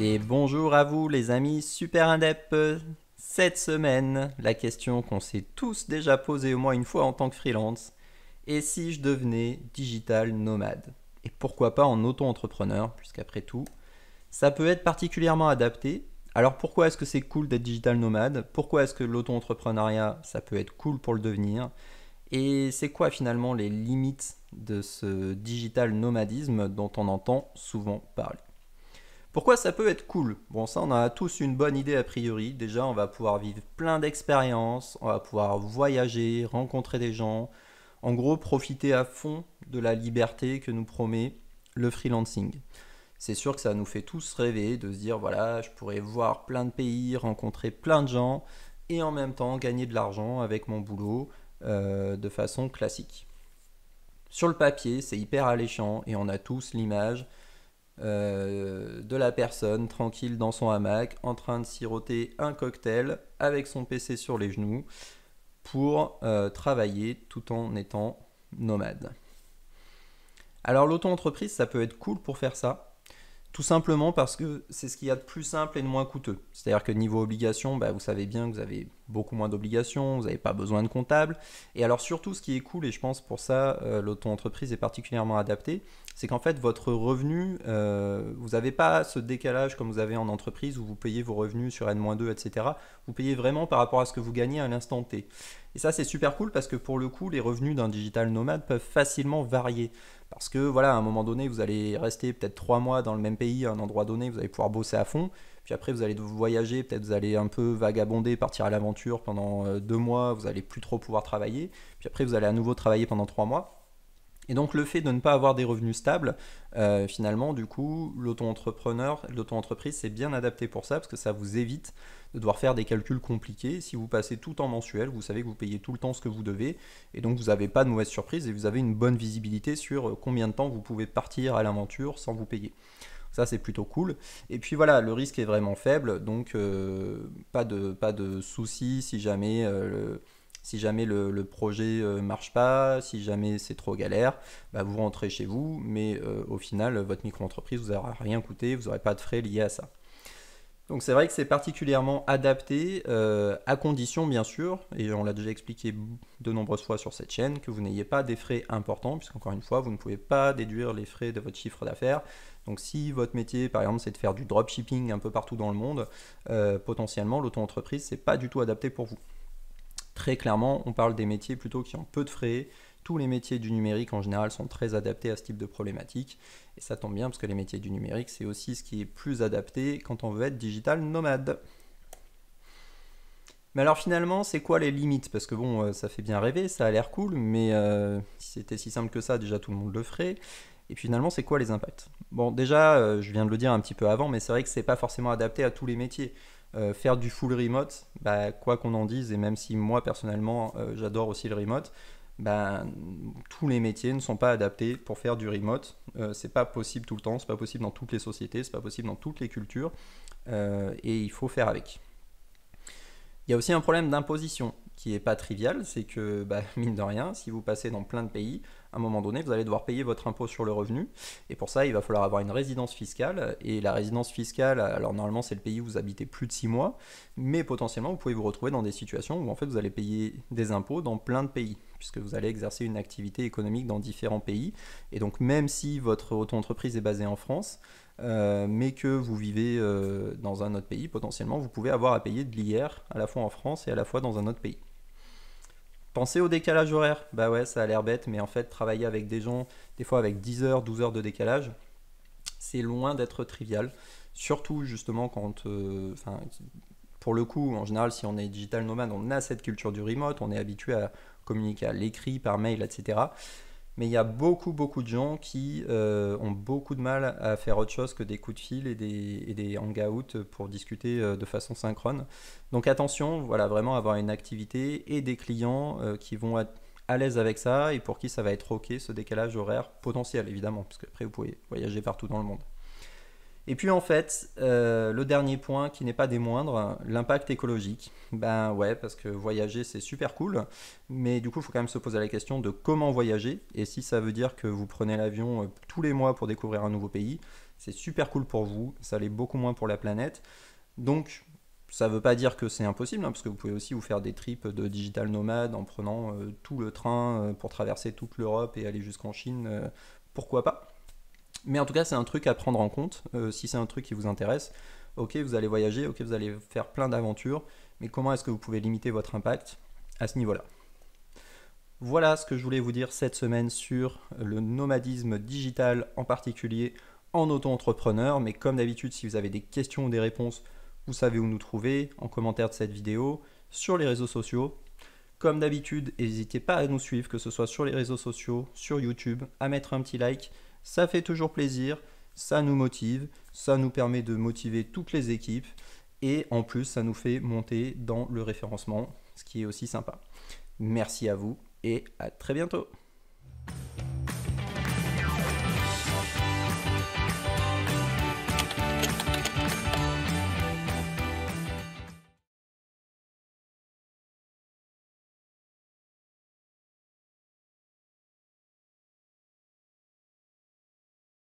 Et bonjour à vous les amis super indep. Cette semaine, la question qu'on s'est tous déjà posée au moins une fois en tant que freelance, et si je devenais digital nomade? Et pourquoi pas en auto-entrepreneur, puisqu'après tout, ça peut être particulièrement adapté. Alors pourquoi est-ce que c'est cool d'être digital nomade? Pourquoi est-ce que l'auto-entrepreneuriat, ça peut être cool pour le devenir? Et c'est quoi finalement les limites de ce digital nomadisme dont on entend souvent parler? Pourquoi ça peut être cool? Bon, ça, on a tous une bonne idée a priori. Déjà, on va pouvoir vivre plein d'expériences, on va pouvoir voyager, rencontrer des gens. En gros, profiter à fond de la liberté que nous promet le freelancing. C'est sûr que ça nous fait tous rêver de se dire, voilà, je pourrais voir plein de pays, rencontrer plein de gens et en même temps gagner de l'argent avec mon boulot de façon classique. Sur le papier, c'est hyper alléchant et on a tous l'image de la personne tranquille dans son hamac en train de siroter un cocktail avec son PC sur les genoux pour travailler tout en étant nomade. Alors l'auto-entreprise, ça peut être cool pour faire ça. Tout simplement parce que c'est ce qu'il y a de plus simple et de moins coûteux. C'est-à-dire que niveau obligation, bah, vous savez bien que vous avez beaucoup moins d'obligations, vous n'avez pas besoin de comptable. Et alors surtout, ce qui est cool, et je pense pour ça, l'auto-entreprise est particulièrement adaptée, c'est qu'en fait, votre revenu, vous n'avez pas ce décalage comme vous avez en entreprise où vous payez vos revenus sur N-2, etc. Vous payez vraiment par rapport à ce que vous gagnez à l'instant T. Et ça, c'est super cool parce que pour le coup, les revenus d'un digital nomade peuvent facilement varier. Parce que voilà, à un moment donné, vous allez rester peut-être 3 mois dans le même pays, à un endroit donné, vous allez pouvoir bosser à fond. Puis après, vous allez voyager, peut-être vous allez un peu vagabonder, partir à l'aventure pendant 2 mois, vous allez plus trop pouvoir travailler. Puis après, vous allez à nouveau travailler pendant 3 mois. Et donc le fait de ne pas avoir des revenus stables, finalement, du coup, l'auto-entreprise, c'est bien adapté pour ça, parce que ça vous évite de devoir faire des calculs compliqués. Si vous passez tout en mensuel, vous savez que vous payez tout le temps ce que vous devez, et donc vous n'avez pas de mauvaise surprise, et vous avez une bonne visibilité sur combien de temps vous pouvez partir à l'aventure sans vous payer. Ça, c'est plutôt cool. Et puis voilà, le risque est vraiment faible, donc pas de soucis si jamais le projet marche pas, si jamais c'est trop galère, bah vous rentrez chez vous, mais au final, votre micro-entreprise vous aura rien coûté, vous n'aurez pas de frais liés à ça. Donc c'est vrai que c'est particulièrement adapté, à condition bien sûr, et on l'a déjà expliqué de nombreuses fois sur cette chaîne, que vous n'ayez pas des frais importants, puisqu'encore une fois, vous ne pouvez pas déduire les frais de votre chiffre d'affaires. Donc si votre métier, par exemple, c'est de faire du dropshipping un peu partout dans le monde, potentiellement l'auto-entreprise, c'est pas du tout adapté pour vous. Très clairement, on parle des métiers plutôt qui ont peu de frais. Tous les métiers du numérique en général sont très adaptés à ce type de problématique. Et ça tombe bien parce que les métiers du numérique, c'est aussi ce qui est plus adapté quand on veut être digital nomade. Mais alors finalement, c'est quoi les limites? Parce que bon, ça fait bien rêver, ça a l'air cool, mais si c'était si simple que ça, déjà tout le monde le ferait. Et puis finalement, c'est quoi les impacts? Bon, déjà, je viens de le dire un petit peu avant, mais c'est vrai que c'est pas forcément adapté à tous les métiers. Faire du full remote, bah, quoi qu'on en dise, et même si moi personnellement j'adore aussi le remote, bah, tous les métiers ne sont pas adaptés pour faire du remote. C'est pas possible tout le temps, c'est pas possible dans toutes les sociétés, c'est pas possible dans toutes les cultures, et il faut faire avec. Il y a aussi un problème d'imposition qui est pas trivial, c'est que, bah, mine de rien, si vous passez dans plein de pays, à un moment donné, vous allez devoir payer votre impôt sur le revenu. Et pour ça, il va falloir avoir une résidence fiscale. Et la résidence fiscale, alors normalement, c'est le pays où vous habitez plus de 6 mois, mais potentiellement, vous pouvez vous retrouver dans des situations où en fait, vous allez payer des impôts dans plein de pays, puisque vous allez exercer une activité économique dans différents pays. Et donc, même si votre auto-entreprise est basée en France, mais que vous vivez dans un autre pays, potentiellement, vous pouvez avoir à payer de l'IR à la fois en France et à la fois dans un autre pays. Pensez au décalage horaire. Bah ouais, ça a l'air bête, mais en fait, travailler avec des gens, des fois avec 10 heures, 12 heures de décalage, c'est loin d'être trivial. Surtout justement quand, pour le coup, en général, si on est digital nomade, on a cette culture du remote, on est habitué à communiquer à l'écrit, par mail, etc. Mais il y a beaucoup, beaucoup de gens qui ont beaucoup de mal à faire autre chose que des coups de fil et des hangouts pour discuter de façon synchrone. Donc attention, voilà, vraiment avoir une activité et des clients qui vont être à l'aise avec ça et pour qui ça va être ok ce décalage horaire potentiel évidemment, parce qu'après vous pouvez voyager partout dans le monde. Et puis en fait, le dernier point qui n'est pas des moindres, l'impact écologique. Ben ouais, parce que voyager c'est super cool, mais du coup il faut quand même se poser la question de comment voyager. Et si ça veut dire que vous prenez l'avion tous les mois pour découvrir un nouveau pays, c'est super cool pour vous, ça l'est beaucoup moins pour la planète. Donc ça ne veut pas dire que c'est impossible, hein, parce que vous pouvez aussi vous faire des trips de digital nomade en prenant tout le train pour traverser toute l'Europe et aller jusqu'en Chine, pourquoi pas. Mais en tout cas, c'est un truc à prendre en compte. Si c'est un truc qui vous intéresse, ok, vous allez voyager, ok, vous allez faire plein d'aventures, mais comment est-ce que vous pouvez limiter votre impact à ce niveau-là? Voilà ce que je voulais vous dire cette semaine sur le nomadisme digital, en particulier en auto-entrepreneur. Mais comme d'habitude, si vous avez des questions ou des réponses, vous savez où nous trouver, en commentaire de cette vidéo, sur les réseaux sociaux. Comme d'habitude, n'hésitez pas à nous suivre, que ce soit sur les réseaux sociaux, sur YouTube, à mettre un petit like. Ça fait toujours plaisir, ça nous motive, ça nous permet de motiver toutes les équipes et en plus, ça nous fait monter dans le référencement, ce qui est aussi sympa. Merci à vous et à très bientôt.